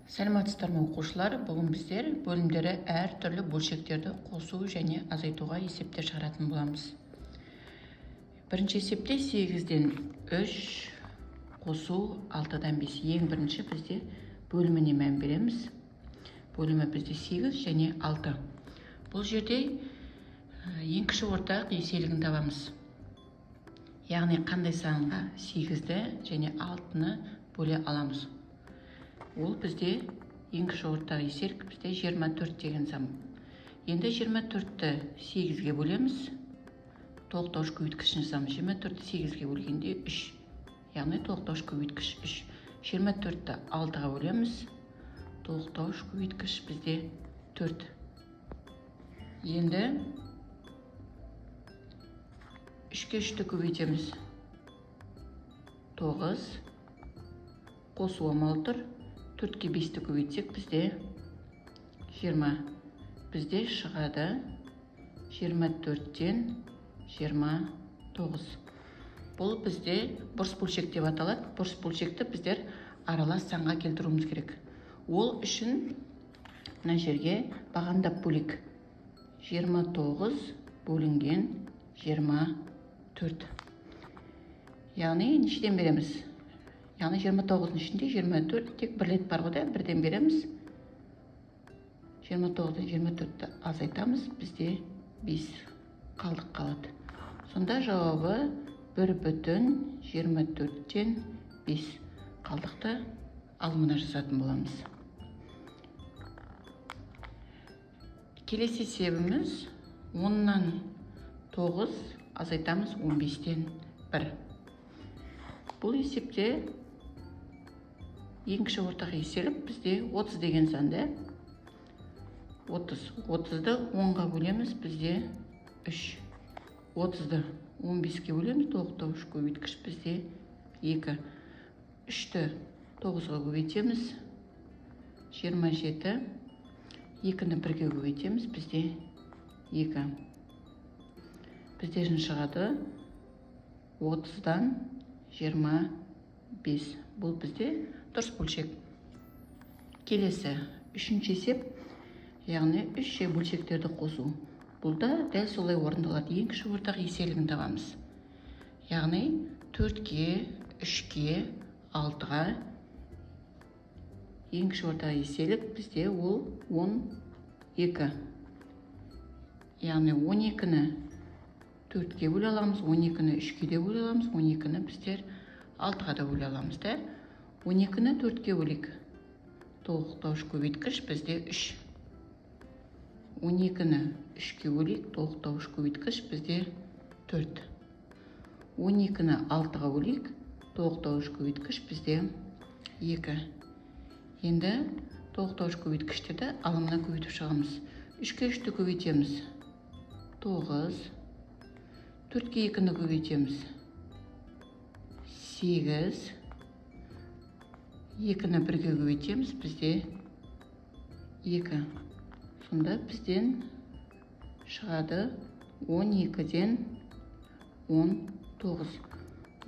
Сәлеметсіздер ме оқушылар? Бүгін біздер бөлімдері әр түрлі бөлшектерді қосу және азайтуға есептер шығаратын боламыз. Бірінші есепте 8-ден 3 қосу 6-дан 5. Ең бірінші бізде бөліміне мән береміз. Бөлімі бізде 8 және 6. Бұл жерде ең кіші ортақ еселігін табамыз. Яғни қандай санға 8-ді және 6-ны бөле аламыз. Ол бізде ең кіші ортақ еселік бізде 24 деген сан. Енді 24-ті 8-ге бөлеміз. Тоқтауыш көбейткішін жасамыз. 24-ті 8-ге бөлгенде 3. Яғни тоқтауыш көбейткіш 3. 24-ті 6-ға бөлеміз. Тоқтауыш көбейткіш бізде 4. Енді 3-ке 3-ті көбейтеміз. 9. Қосу амалы тұр. 4-ке 5-ті көбейтсек бізде 20. Бізде шығады 24-тен 29. Бұл бізде бұрыс бөлшек деп аталады. Бұрыс бөлшекті біздер аралас санға келтіруіміз керек. Ол үшін мына жерге бағандап бөлек. 29 бөлінген 24. Яғни нешеден береміз? Яғни 29-ның ішінде 24 тек бір рет бар ғой, бірден береміз. 29-дан 24-ті азайтамыз, бізде 5 қалдық қалады. Сонда жауабы 1,24-тен 5 қалдықты алымына жазатын боламыз. Келесі есебіміз 10-нан 9 азайтамыз 15-тен 1. Бұл есепте ең кіші ортақ еселік бізде 30 деген санды. 30-ды 10-ға бөлеміз, бізде 3. 30-ды 15-ге бөлеміз, тоқтауыш көбейткіш бізде 2. 3-ті 9-ға көбейтеміз, 27. 2-ні 1-ге көбейтеміз, бізде 2. Бізде шығады 30-дан 25. Бұл бізде дұрыс бөлшек. Келесі, үшінші есеп, яғни 3 бөлшектерді қосу. Бұлда дәл солай орындалады. Ең кіші ортақ еселігін табамыз. Яғни 4-ке, 3-ке, 6-ға ең кіші ортақ еселік бізде ол 12. Яғни 12-ні 4-ке бөле аламыз, 12-ні 3-ке де бөле аламыз, 12-ні біздер 6-ға да бөле аламыз. 12-ні 4-ке бөлек. Тоқтауыш көбейткіш бізде 3. 12-ні 3-ке бөлек. Тоқтауыш көбейткіш бізде 4. 12-ні 6-ға бөлек. Тоқтауыш көбейткіш бізде 2. Енді тоқтауыш көбейткіштерді алымына көбейтіп шығамыз. 3-ке 3-ті көбейтеміз. 9. 4-ке 2-ні көбейтеміз. 8. 2-ні 1-ге көбейтеміз, бізде 2. Сонда бізден шығады 12-ден 19.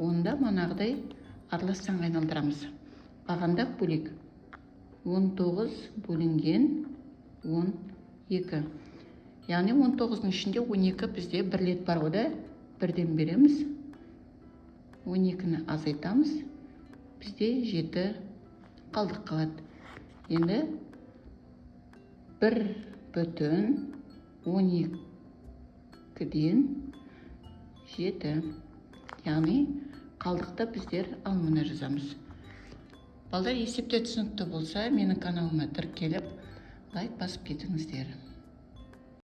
Онда манағыдай аралас санға айналдырамыз. Бағандап бөлек. 19 бөлінген 12. Яғни 19-ның ішінде 12 бізде бір рет бар ғой, бірден береміз. 12-ні азайтамыз, бізде 7 қалдық қалады. Енді 1,12-ден 7. Яғни қалдықты біздер алымына жазамыз. Балдар, есепте түсінікті болса, менің каналыма тіркеліп, лайк басып кетіңіздер.